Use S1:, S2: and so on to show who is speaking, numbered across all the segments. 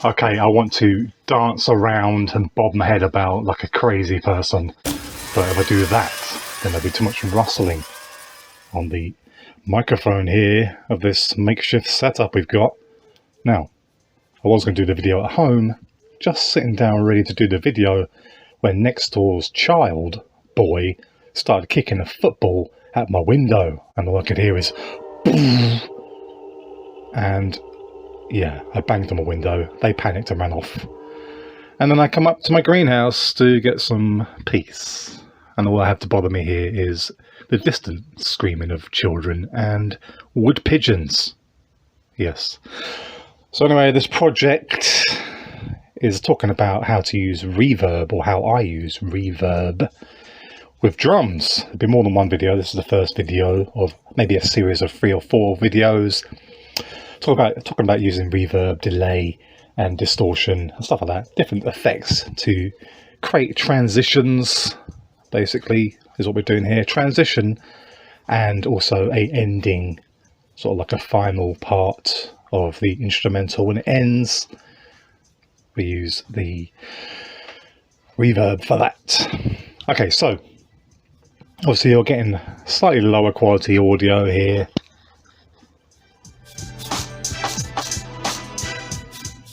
S1: Okay, I want to dance around and bob my head about like a crazy person, but if I do that, then there'll be too much rustling on the microphone here of this makeshift setup we've got. Now, I was going to do the video at home, just sitting down ready to do the video, when next door's child, boy, started kicking a football at my window, and all I could hear is boom. And yeah, I banged on my window, they panicked and ran off. And then I come up to my greenhouse to get some peace. And all I have to bother me here is the distant screaming of children and wood pigeons. Yes. So anyway, this project is talking about how to use reverb, or how I use reverb with drums. There'll be more than one video. This is the first video of maybe a series of 3 or 4 videos. Talking about using reverb, delay and distortion and stuff like that, different effects to create transitions, basically is what we're doing here. Transition and also a ending, sort of like a final part of the instrumental. When it ends, we use the reverb for that. Okay, so obviously you're getting slightly lower quality audio here,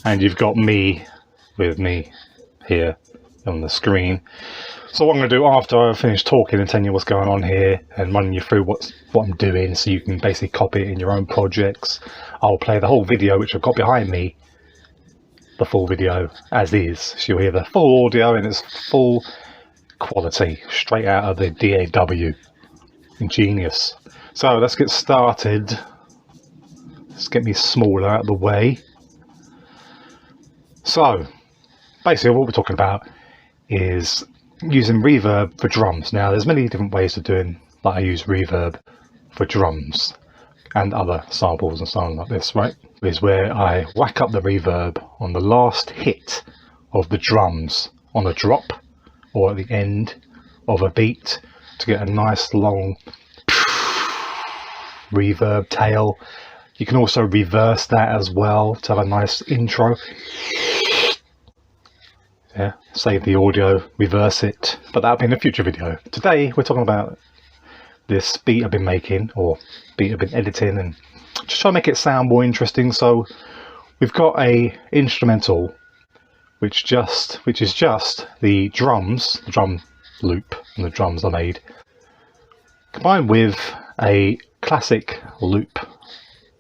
S1: and you've got me with me here on the screen. So what I'm going to do after I finish talking and telling you what's going on here and running you through what I'm doing, so you can basically copy it in your own projects, I'll play the whole video which I've got behind me, the full video as is. So you'll hear the full audio in its full quality, straight out of the DAW. Ingenious. So let's get started. Let's get me smaller out of the way. So basically what we're talking about is using reverb for drums. Now there's many different ways of doing, like I use reverb for drums and other samples and something like this, right? Is where I whack up the reverb on the last hit of the drums on a drop or at the end of a beat to get a nice long reverb tail. You can also reverse that as well to have a nice intro. Yeah, save the audio, reverse it, but that'll be in a future video. Today we're talking about this beat I've been making, or beat I've been editing, and just trying to make it sound more interesting. So we've got a instrumental which is just the drums, the drum loop and the drums I made, combined with a classic loop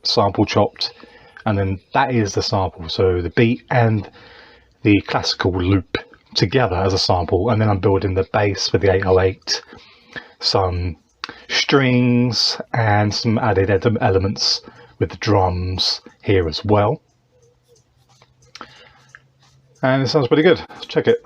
S1: sample chopped, and then that is the sample. So the beat and the classical loop together as a sample, and then I'm building the bass with the 808, some strings and some added elements with the drums here as well, and it sounds pretty good. Let's check it.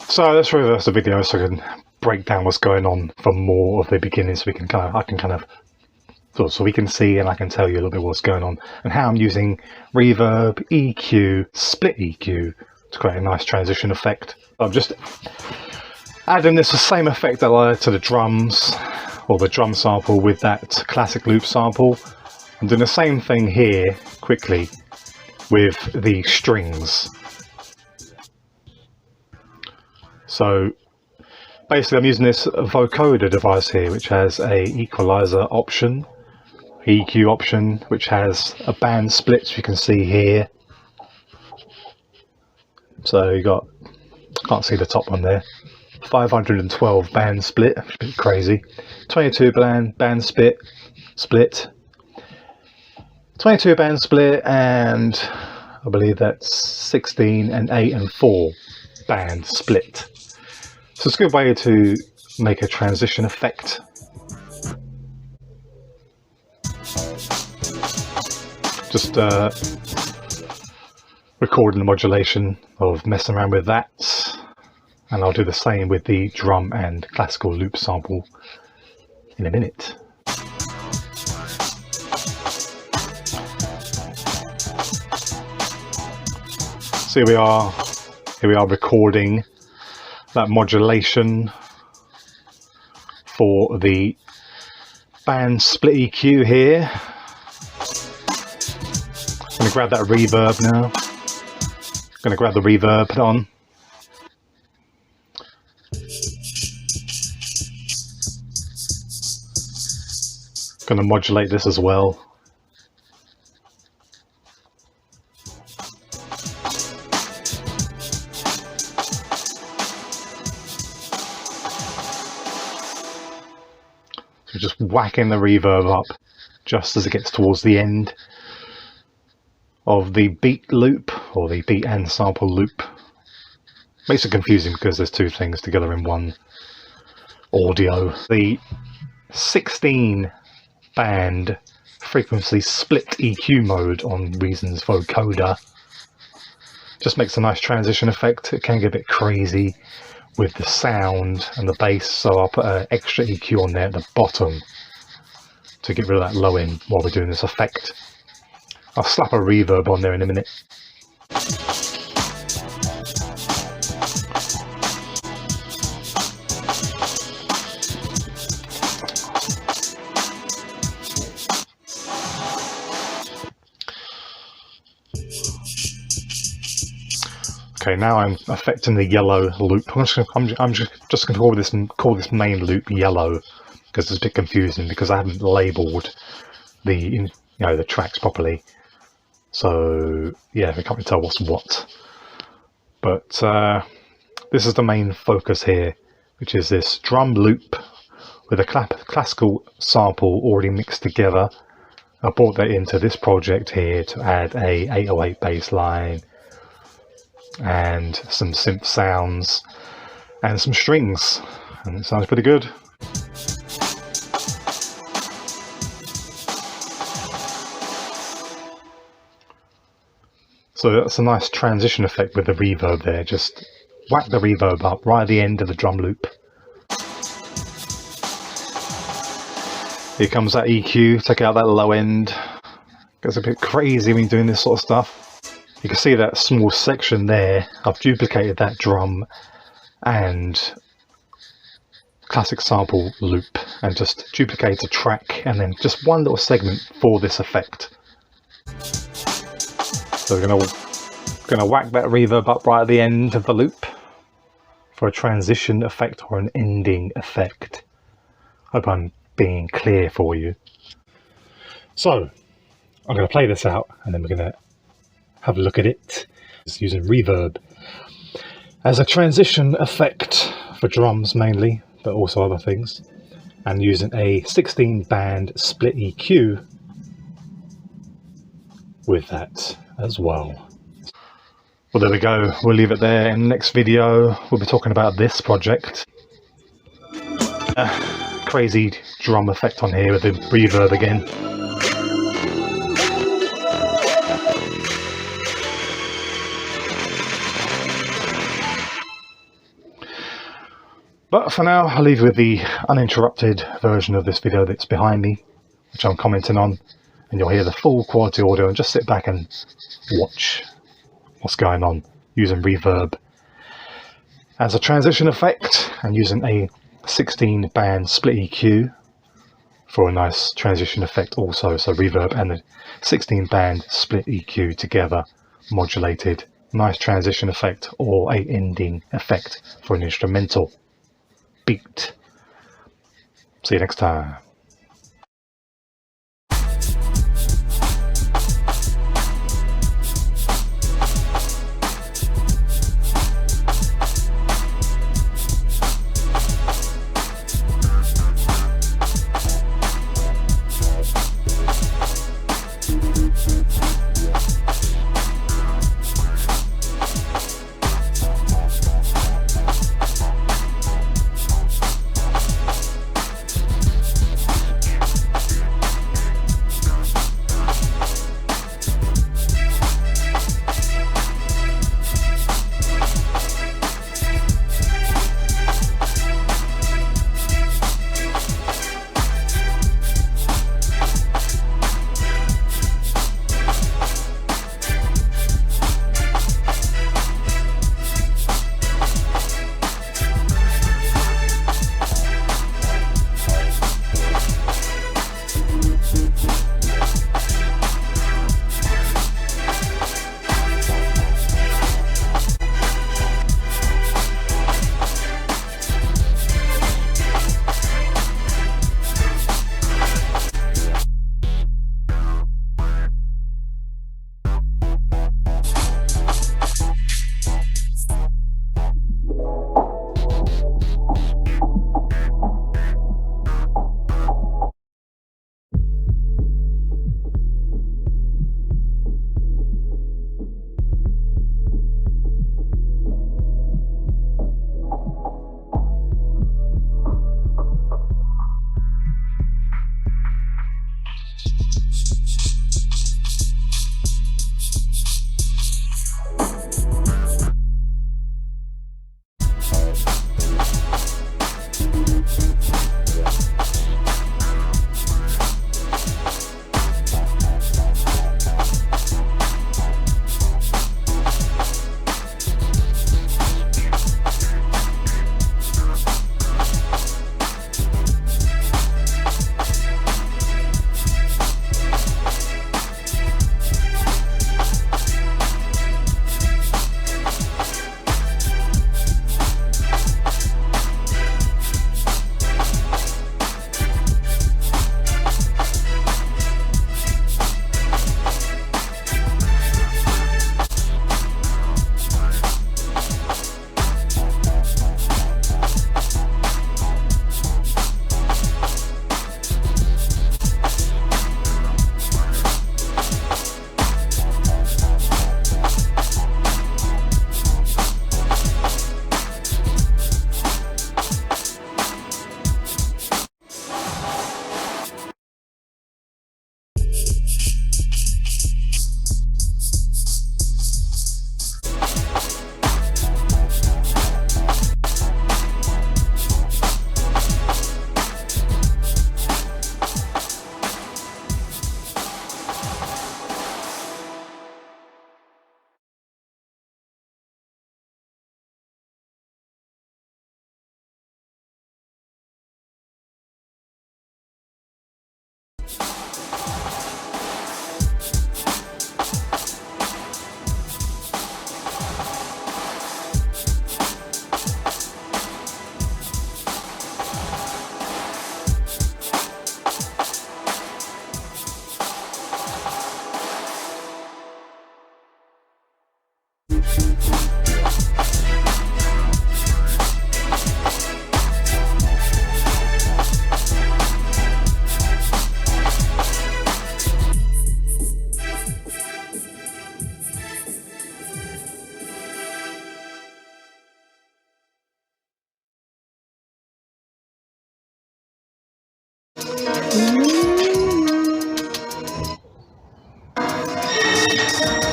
S1: So let's reverse the video so I can break down what's going on from more of the beginning, so we can so we can see and I can tell you a little bit what's going on and how I'm using reverb, EQ, split EQ to create a nice transition effect. I'm just adding the same effect that I added to the drums, or the drum sample, with that classic loop sample. I'm doing the same thing here quickly with the strings. So basically I'm using this vocoder device here, which has a equalizer option, EQ option, which has a band split, as you can see here. So you got, can't see the top one there, 512 band split, which is a bit crazy. 22 band split, 22 band split, and I believe that's 16 and 8 and 4 band split. So it's a good way to make a transition effect. Just recording the modulation of messing around with that, and I'll do the same with the drum and classical loop sample in a minute. So here Here we are recording that modulation for the band split EQ here. I'm going to grab that reverb now. I'm going to grab the reverb, put it on. Going to modulate this as well. So just whacking the reverb up just as it gets towards the end of the beat loop, or the beat and sample loop. Makes it confusing because there's two things together in one audio. The 16 band frequency split EQ mode on Reason's vocoder just makes a nice transition effect. It can get a bit crazy with the sound and the bass, so I'll put an extra EQ on there at the bottom to get rid of that low end while we're doing this effect. I'll slap a reverb on there in a minute. Okay, now I'm affecting the yellow loop. I'm just going to call this main loop yellow because it's a bit confusing because I haven't labelled the the tracks properly. So yeah, we can't really tell what's what. But this is the main focus here, which is this drum loop with a classical sample already mixed together. I brought that into this project here to add a 808 bass line and some synth sounds and some strings, and it sounds pretty good. So that's a nice transition effect with the reverb there. Just whack the reverb up right at the end of the drum loop. Here comes that EQ, take out that low end. Gets a bit crazy when you're doing this sort of stuff. You can see that small section there. I've duplicated that drum and classic sample loop and just duplicate a track and then just one little segment for this effect. So we're gonna whack that reverb up right at the end of the loop for a transition effect or an ending effect. Hope I'm being clear for you. So I'm gonna play this out and then we're gonna have a look at it. It's using reverb as a transition effect for drums mainly, but also other things, and using a 16 band split EQ with that as well. Well, there we go. We'll leave it there. In the next video we'll be talking about this project. Crazy drum effect on here with the reverb again. But for now, I'll leave you with the uninterrupted version of this video that's behind me, which I'm commenting on, and you'll hear the full quality audio and just sit back and watch what's going on using reverb as a transition effect and using a 16 band split EQ for a nice transition effect also. So reverb and the 16 band split EQ together, modulated, nice transition effect or a ending effect for an instrumental beat. See you next time.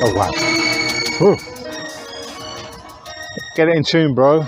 S1: Oh wow. Whew. Get it in tune, bro.